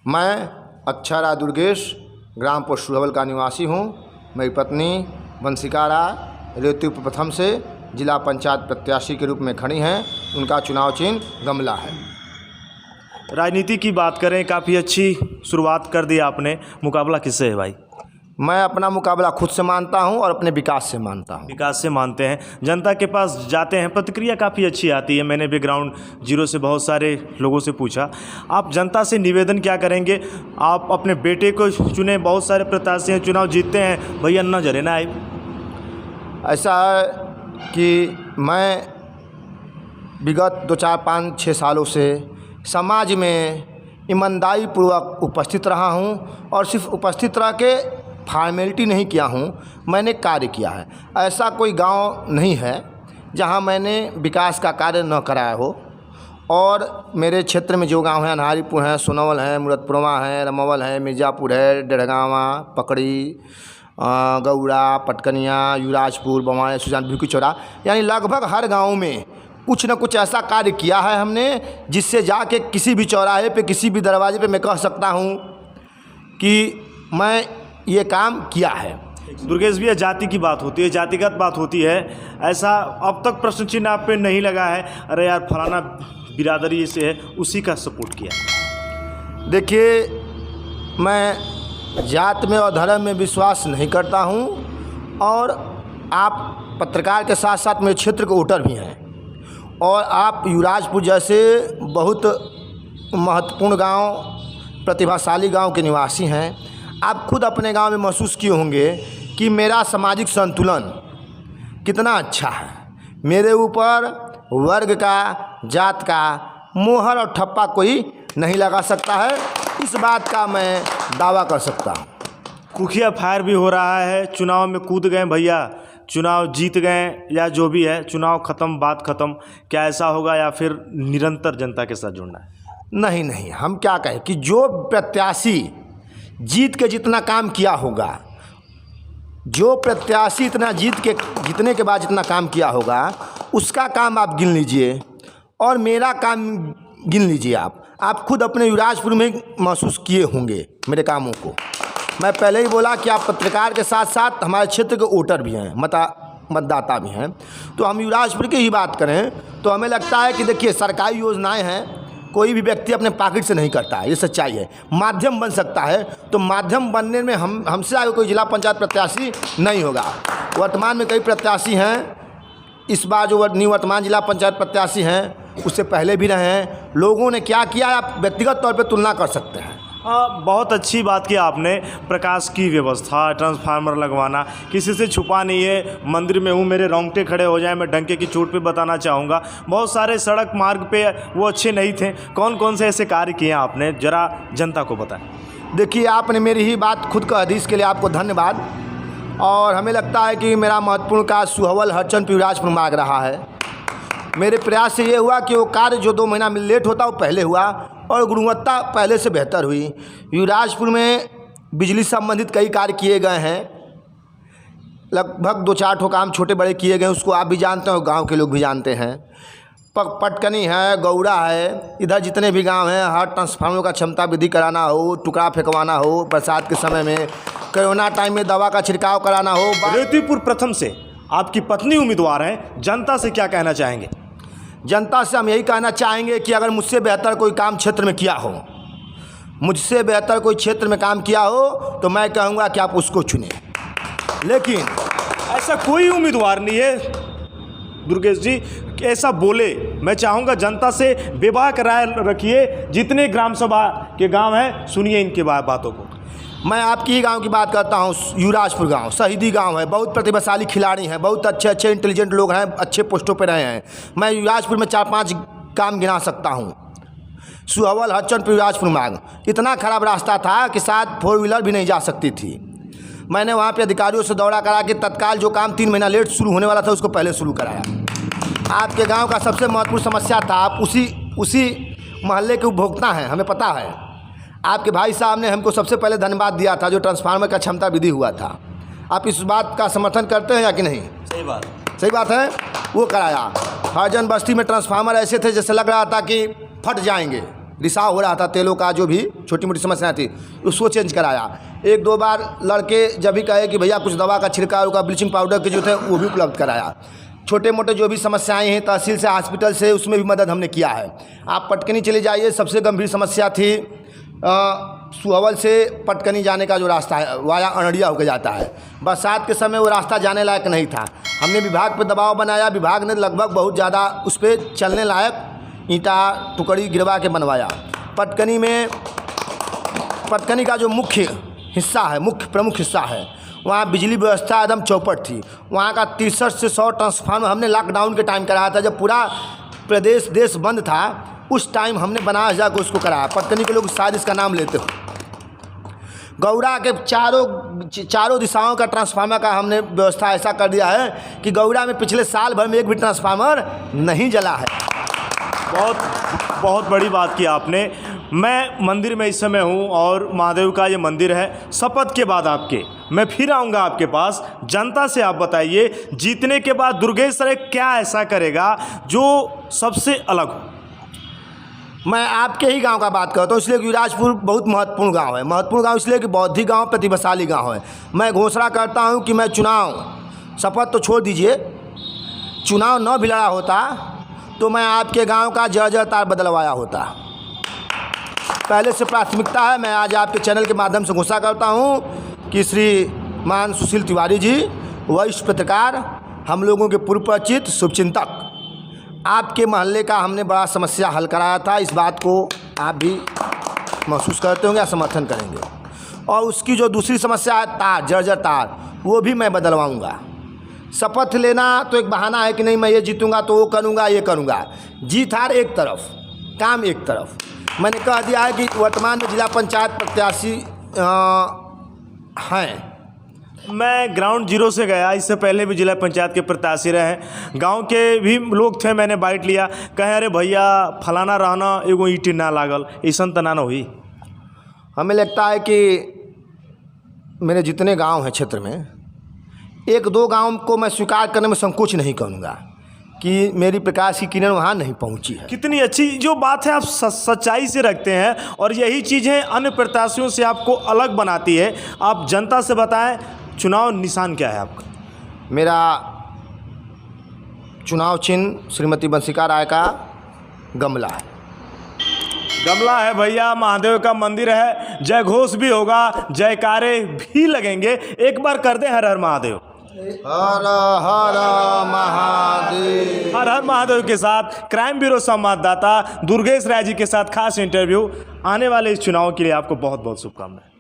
मैं अक्षरा दुर्गेश ग्राम पोस्ट सुहवल का निवासी हूँ। मेरी पत्नी वंशिका राय रेवती प्रथम से जिला पंचायत प्रत्याशी के रूप में खड़ी हैं। उनका चुनाव चिन्ह गमला है। राजनीति की बात करें, काफ़ी अच्छी शुरुआत कर दी आपने। मुकाबला किससे है भाई? मैं अपना मुकाबला खुद से मानता हूं और अपने विकास से मानता हूं। विकास से मानते हैं, जनता के पास जाते हैं, प्रतिक्रिया काफ़ी अच्छी आती है। मैंने भी ग्राउंड जीरो से बहुत सारे लोगों से पूछा। आप जनता से निवेदन क्या करेंगे? आप अपने बेटे को चुने, बहुत सारे प्रत्याशी हैं, चुनाव जीतते हैं, भैया न जरे ना आए। ऐसा है कि मैं विगत 2, 4, 5, 6 सालों से समाज में ईमानदारी पूर्वक उपस्थित रहा हूं और सिर्फ उपस्थित रह के फॉर्मेलिटी नहीं किया हूं, मैंने कार्य किया है। ऐसा कोई गांव नहीं है जहां मैंने विकास का कार्य न कराया हो। और मेरे क्षेत्र में जो गांव हैं, अनहारीपुर हैं, सोनवल हैं, मुरतपुरवा हैं, रमवल है, मिर्ज़ापुर है, डेढ़गावा, पकड़ी, गौड़ा, पटकनिया, युवराजपुर, बवाए, सुजान, भिकी चौरा, यानी लगभग हर गाँव में कुछ न कुछ ऐसा कार्य किया है हमने जिससे जाके किसी भी चौराहे पे, किसी भी दरवाजे पे मैं कह सकता हूँ कि मैं ये काम किया है। दुर्गेश भैया, जाति की बात होती है, जातिगत बात होती है, ऐसा अब तक प्रश्न चिन्ह आप पे नहीं लगा है, अरे यार फलाना बिरादरी से है, उसी का सपोर्ट किया? देखिए, मैं जात में और धर्म में विश्वास नहीं करता हूँ और आप पत्रकार के साथ साथ मेरे क्षेत्र के वोटर भी हैं और आप युवराजपुर जैसे बहुत महत्वपूर्ण गांव, प्रतिभाशाली गांव के निवासी हैं। आप खुद अपने गांव में महसूस किए होंगे कि मेरा सामाजिक संतुलन कितना अच्छा है। मेरे ऊपर वर्ग का, जात का मोहर और ठप्पा कोई नहीं लगा सकता है। इस बात का मैं दावा कर सकता हूँ। कुखिया फायर भी हो रहा है, चुनाव में कूद गए भैया, चुनाव जीत गए या जो भी है, चुनाव ख़त्म, बात ख़त्म, क्या ऐसा होगा या फिर निरंतर जनता के साथ जुड़ना है? नहीं, हम क्या कहें कि जो प्रत्याशी जीत के जितना काम किया होगा, जो प्रत्याशी इतना जीतने के बाद जितना काम किया होगा, उसका काम आप गिन लीजिए और मेरा काम गिन लीजिए। आप खुद अपने युवराजपुर में महसूस किए होंगे मेरे कामों को। मैं पहले ही बोला कि आप पत्रकार के साथ साथ हमारे क्षेत्र के वोटर भी हैं, मतदाता भी हैं। तो हम युवराजपुर की ही बात करें तो हमें लगता है कि देखिए, सरकारी योजनाएं हैं, कोई भी व्यक्ति अपने पॉकेट से नहीं करता है, ये सच्चाई है। माध्यम बन सकता है, तो माध्यम बनने में हमसे आगे कोई जिला पंचायत प्रत्याशी नहीं होगा। वर्तमान में कई प्रत्याशी हैं, इस बार जो निवर्तमान जिला पंचायत प्रत्याशी हैं उससे पहले भी रहे हैं। लोगों ने क्या किया है आप व्यक्तिगत तौर पर तुलना कर सकते हैं। बहुत अच्छी बात की आपने, प्रकाश की व्यवस्था, ट्रांसफार्मर लगवाना, किसी से छुपा नहीं है। मंदिर में हूँ, मेरे रोंगटे खड़े हो जाए, मैं डंके की चोट पे बताना चाहूँगा। बहुत सारे सड़क मार्ग पे वो अच्छे नहीं थे। कौन कौन से ऐसे कार्य किए आपने, ज़रा जनता को बताएं। देखिए, आपने मेरी ही बात खुद कह दी, इसके लिए आपको धन्यवाद। और हमें लगता है कि मेरा महत्वपूर्ण कार्य सुहवल हरचंद युवराजपुर मार्ग रहा है। मेरे प्रयास से ये हुआ कि वो कार्य जो 2 महीना में लेट होता वो पहले हुआ और गुणवत्ता पहले से बेहतर हुई। युवराजपुर में बिजली संबंधित कई कार्य किए गए हैं, लगभग 2-4 ठो काम छोटे बड़े किए गए, उसको आप भी जानते हो, गांव के लोग भी जानते हैं। पटकनी है, गौड़ा है, इधर जितने भी गांव हैं, हर ट्रांसफार्मर का क्षमता वृद्धि कराना हो, टुकड़ा फेंकवाना हो, बरसात के समय में, कोरोना टाइम में दवा का छिड़काव कराना हो। रेवतीपुर प्रथम से आपकी पत्नी उम्मीदवार हैं, जनता से क्या कहना चाहेंगे? जनता से हम यही कहना चाहेंगे कि अगर मुझसे बेहतर कोई काम क्षेत्र में किया हो, मुझसे बेहतर कोई क्षेत्र में काम किया हो, तो मैं कहूँगा कि आप उसको चुनें। लेकिन ऐसा कोई उम्मीदवार नहीं है दुर्गेश जी कि ऐसा बोले। मैं चाहूँगा जनता से बेबाक राय रखिए, जितने ग्राम सभा के गांव हैं, सुनिए इनके बातों को। मैं आपकी ही गांव की बात करता हूं, युवराजपुर गांव शहीदी गांव है, बहुत प्रतिभाशाली खिलाड़ी हैं, बहुत अच्छे इंटेलिजेंट लोग हैं, अच्छे पोस्टों पे रहे हैं। मैं युवराजपुर में 4-5 काम गिना सकता हूं। सुहवल हरचंद युवराजपुर मार्ग इतना खराब रास्ता था कि शायद 4 व्हीलर भी नहीं जा सकती थी। मैंने वहाँ पे अधिकारियों से दौड़ा करा के तत्काल जो काम 3 महीना लेट शुरू होने वाला था उसको पहले शुरू कराया। आपके गाँव का सबसे महत्वपूर्ण समस्या था, आप उसी मोहल्ले के उपभोक्ता हैं, हमें पता है। आपके भाई साहब ने हमको सबसे पहले धन्यवाद दिया था जो ट्रांसफार्मर का क्षमता वृद्धि हुआ था। आप इस बात का समर्थन करते हैं या कि नहीं? सही बात है। वो कराया। हरजन बस्ती में ट्रांसफार्मर ऐसे थे जैसे लग रहा था कि फट जाएंगे, रिसाव हो रहा था तेलों का, जो भी छोटी मोटी समस्याएं थी उसको चेंज कराया। एक दो बार लड़के जब भी कहे कि भैया कुछ दवा का छिड़काव का, ब्लीचिंग पाउडर के जो थे वो भी उपलब्ध कराया। छोटे मोटे जो भी समस्याएं हैं तहसील से, हॉस्पिटल से, उसमें भी मदद हमने किया है। आप पटकनी चले जाइए, सबसे गंभीर समस्या थी सुहवल से पटकनी जाने का जो रास्ता है वाया अनड़िया होकर जाता है। बरसात के समय वो रास्ता जाने लायक नहीं था। हमने विभाग पर दबाव बनाया, विभाग ने लगभग बहुत ज़्यादा उस पर चलने लायक ईंटा टुकड़ी गिरवा के बनवाया। पटकनी का जो मुख्य हिस्सा है, मुख्य प्रमुख हिस्सा है, वहाँ बिजली व्यवस्था एकदम चौपट थी। वहाँ का 63 से 100 ट्रांसफार्मर हमने लॉकडाउन के टाइम कराया था, जब पूरा प्रदेश देश बंद था। उस टाइम हमने बनारस जाकर उसको कराया। पटकनी के लोग शायद इसका नाम लेते हो। गौरा के चारों दिशाओं का ट्रांसफार्मर का हमने व्यवस्था ऐसा कर दिया है कि गौरा में पिछले साल भर में एक भी ट्रांसफार्मर नहीं जला है। बहुत बड़ी बात की आपने। मैं मंदिर में इस समय हूँ और महादेव का ये मंदिर है। शपथ के बाद आपके मैं फिर आऊँगा आपके पास। जनता से आप बताइए, जीतने के बाद दुर्गेश सर क्या ऐसा करेगा जो सबसे अलग हो? मैं आपके ही गांव का बात करता हूँ, इसलिए कि युवराजपुर बहुत महत्वपूर्ण गांव है। महत्वपूर्ण गांव इसलिए कि बौद्धिक गांव, प्रतिभाशाली गांव है। मैं घोषणा करता हूँ कि मैं चुनाव, शपथ तो छोड़ दीजिए, चुनाव न भी लड़ा होता तो मैं आपके गांव का जर्जर तार बदलवाया होता। पहले से प्राथमिकता है। मैं आज आपके चैनल के माध्यम से घोषणा करता हूँ कि श्रीमान सुशील तिवारी जी, वरिष्ठ पत्रकार, हम लोगों के पूर्व परिचित शुभचिंतक, आपके मोहल्ले का हमने बड़ा समस्या हल कराया था। इस बात को आप भी महसूस करते होंगे या समर्थन करेंगे। और उसकी जो दूसरी समस्या है तार, जर्जर तार, वो भी मैं बदलवाऊंगा। शपथ लेना तो एक बहाना है कि नहीं मैं ये जीतूंगा तो वो करूंगा, ये करूंगा। जीत हार एक तरफ, काम एक तरफ। मैंने कह दिया है कि वर्तमान में जिला पंचायत प्रत्याशी हैं। मैं ग्राउंड जीरो से गया, इससे पहले भी जिला पंचायत के प्रत्याशी रहे हैं। गांव के भी लोग थे, मैंने बाइट लिया, कहे अरे भैया फलाना रहना एगो ईंट ना लागल, ऐसा तना न हुई। हमें लगता है कि मेरे जितने गांव हैं क्षेत्र में, एक दो गांव को मैं स्वीकार करने में संकोच नहीं करूँगा कि मेरी प्रकाश की किरण वहाँ नहीं पहुँची है। कितनी अच्छी जो बात है, आप सच्चाई से रखते हैं और यही चीज़ें अन्य प्रत्याशियों से आपको अलग बनाती है। आप जनता से बताएं, चुनाव निशान क्या है आपका? मेरा चुनाव चिन्ह श्रीमती बंसिका राय का गमला है। गमला है भैया, महादेव का मंदिर है, जय घोष भी होगा, जयकारे भी लगेंगे। एक बार कर दें हर हर महादेव। हर हर महादेव। हर हर महादेव के साथ क्राइम ब्यूरो संवाददाता दुर्गेश राय जी के साथ खास इंटरव्यू। आने वाले इस चुनाव के लिए आपको बहुत बहुत शुभकामनाएं।